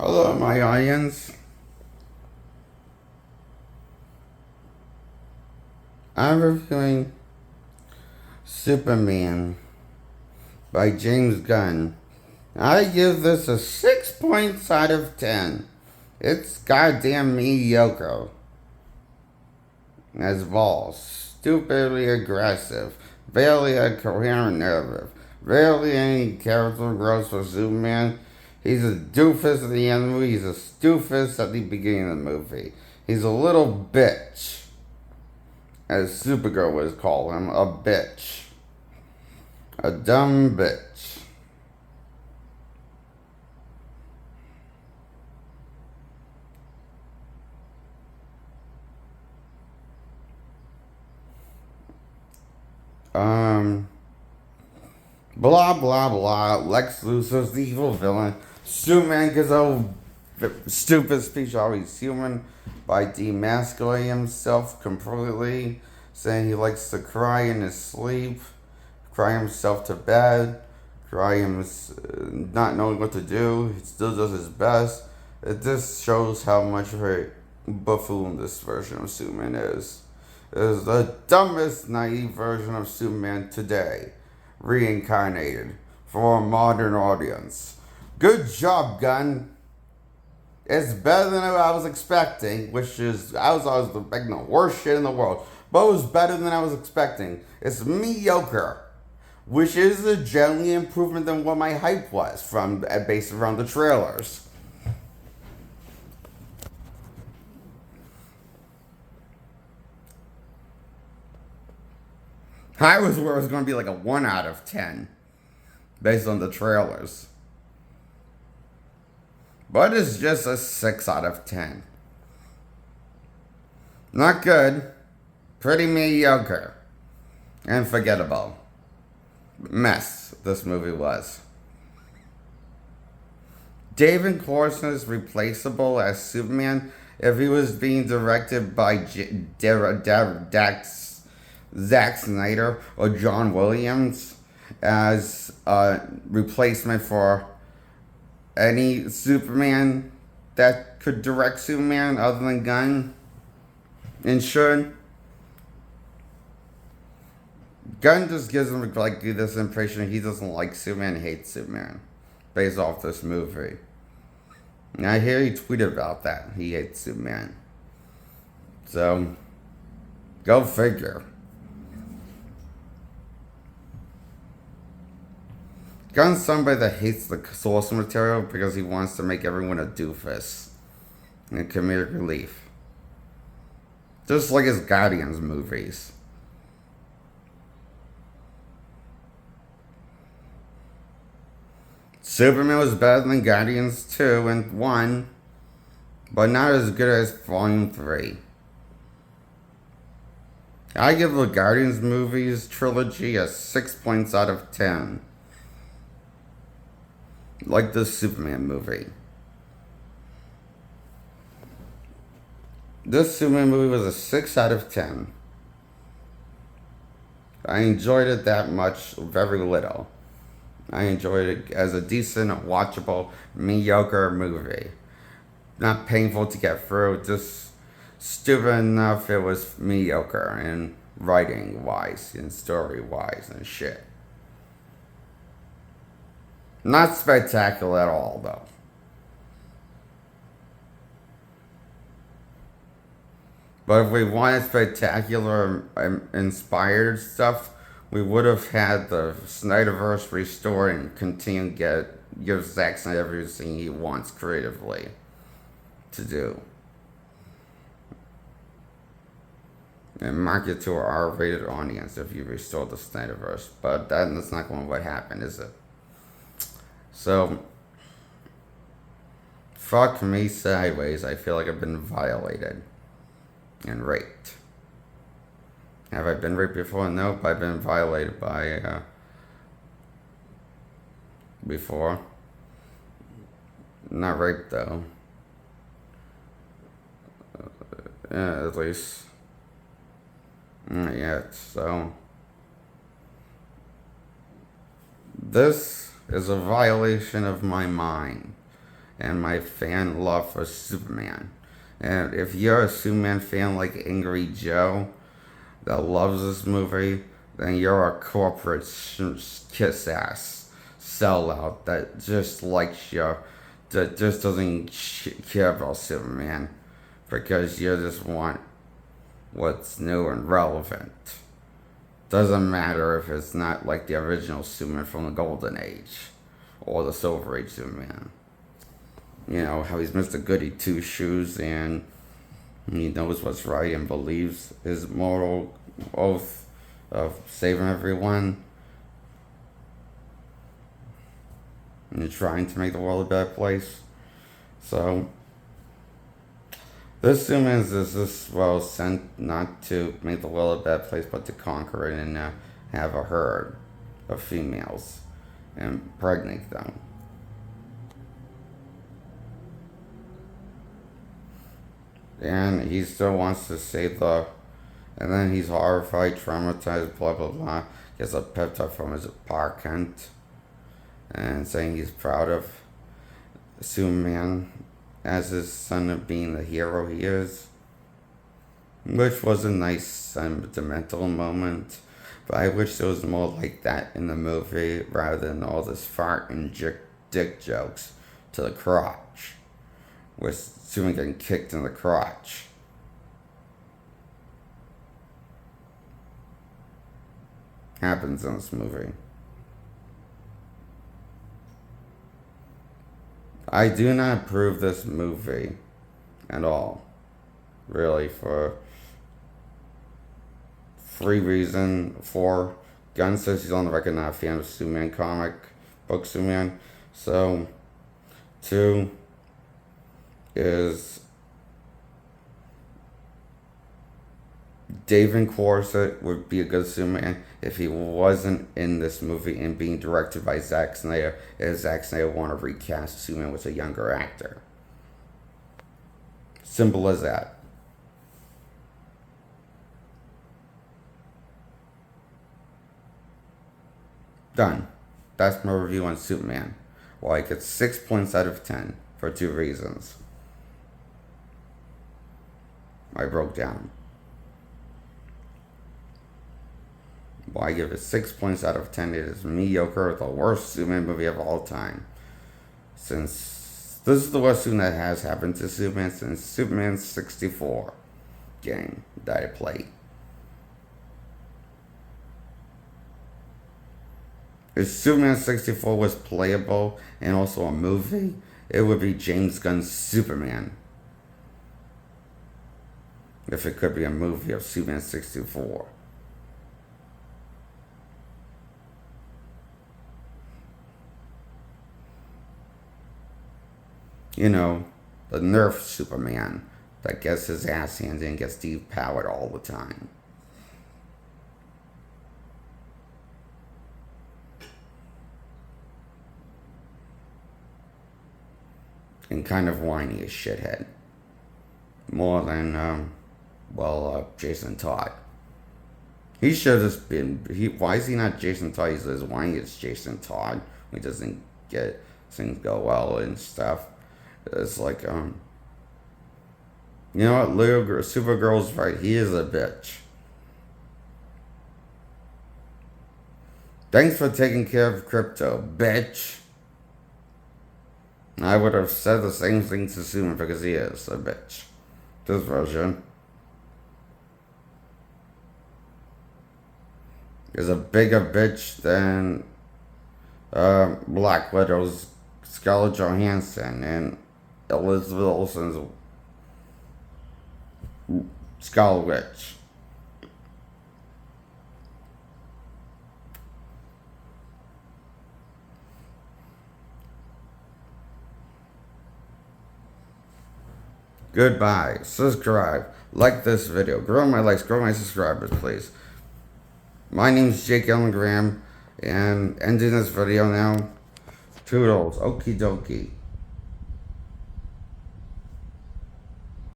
Hello, my audience. I'm reviewing Superman by James Gunn. I give this a 6 points out of 10. It's goddamn mediocre. As balls. Stupidly aggressive. Barely a coherent narrative. Barely any character growth for Superman. He's a doofus at the end of the movie. He's a doofus at the beginning of the movie. He's a little bitch. As Supergirl would call him, a bitch. A dumb bitch. Blah blah blah. Lex Luthor's the evil villain. Superman gets a stupid speech, always human, by demasculating himself completely, saying he likes to cry in his sleep, cry himself to bed, cry him not knowing what to do. He still does his best. It just shows how much of a buffoon this version of Superman is. It is the dumbest, naive version of Superman today, reincarnated for a modern audience. Good job, Gunn. It's better than I was expecting, which is I was expecting the worst shit in the world, but it was better than I was expecting. It's mediocre, which is a generally improvement than what my hype was from based around the trailers. I was where it was going to be like a 1 out of 10 based on the trailers. But it's just a 6 out of 10. Not good. Pretty mediocre. And forgettable. Mess this movie was. David Corson is replaceable as Superman if he was being directed by Zack Snyder or John Williams as a replacement for any Superman that could direct Superman other than Gunn. And should. Gunn just gives him like this impression he doesn't like Superman, hates Superman, based off this movie. And I hear he tweeted about that. He hates Superman. So, go figure. Gunn's somebody that hates the source material because he wants to make everyone a doofus in comedic relief. Just like his Guardians movies. Superman was better than Guardians 2 and 1, but not as good as Volume 3. I give the Guardians movies trilogy a 6 points out of 10. Like the Superman movie. This Superman movie was a 6 out of 10. I enjoyed it that much, very little. I enjoyed it as a decent, watchable, mediocre movie. Not painful to get through, just stupid enough it was mediocre in writing wise and story wise and shit. Not spectacular at all, though. But if we wanted spectacular, inspired stuff, we would have had the Snyderverse restored and continue to give Zack Snyder everything he wants creatively to do. And market to an R-rated audience if you restore the Snyderverse. But that's not going to happen, is it? So, fuck me sideways. I feel like I've been violated and raped. Have I been raped before? Nope, I've been violated by, before. Not raped, though. At least. Not yet, so. This is a violation of my mind. and my fan love for Superman. And if you're a Superman fan like Angry Joe that loves this movie, then you're a corporate kiss ass sellout that just likes you, that just doesn't care about Superman because you just want what's new and relevant. Doesn't matter if it's not like the original Superman from the Golden Age or the Silver Age Superman. You know, how he's Mr. Goody Two Shoes and he knows what's right and believes his moral oath of saving everyone and trying to make the world a better place. So, this Superman is this well sent not to make the world a better place, but to conquer it and have a herd of females and impregnate them. And he still wants to save the. And then he's horrified, traumatized, blah blah blah. Gets a pep talk from his Pa Kent, and saying he's proud of Superman as his son of being the hero he is, which was a nice sentimental moment. But I wish there was more like that in the movie rather than all this fart and dick jokes to the crotch, with Superman getting kicked in the crotch. Happens in this movie. I do not approve this movie at all. Really, for 4 Gunn says he's on the record not a fan of Superman comic book Superman. So 2 is David Corset would be a good Superman if he wasn't in this movie and being directed by Zack Snyder, if Zack Snyder want to recast Superman with a younger actor. Simple as that. Done. That's my review on Superman. Well, I get 6 points out of 10 for 2 reasons. I broke down. Well, I give it 6 points out of 10. It is mediocre, the worst Superman movie of all time. Since this is the worst thing that has happened to Superman since Superman 64 game that I played. If Superman 64 was playable and also a movie, it would be James Gunn's Superman. If it could be a movie of Superman 64. You know, the Nerf Superman that gets his ass handed and gets depowered all the time. And kind of whiny as shithead. More than, Jason Todd. He should have been. Why is he not Jason Todd? He's as whiny as Jason Todd. He doesn't get things go well and stuff. It's like, you know what? Little girl, Supergirl's right. He is a bitch. Thanks for taking care of crypto, bitch. I would have said the same thing to Superman because he is a bitch. This version is a bigger bitch than Black Widow's Scarlett Johansson and Elizabeth Olsen's Scarlet Witch. Goodbye. Subscribe. Like this video. Grow my likes. Grow my subscribers, please. My name's Jake Ellen Graham, and ending this video now. Toodles. Okie dokie.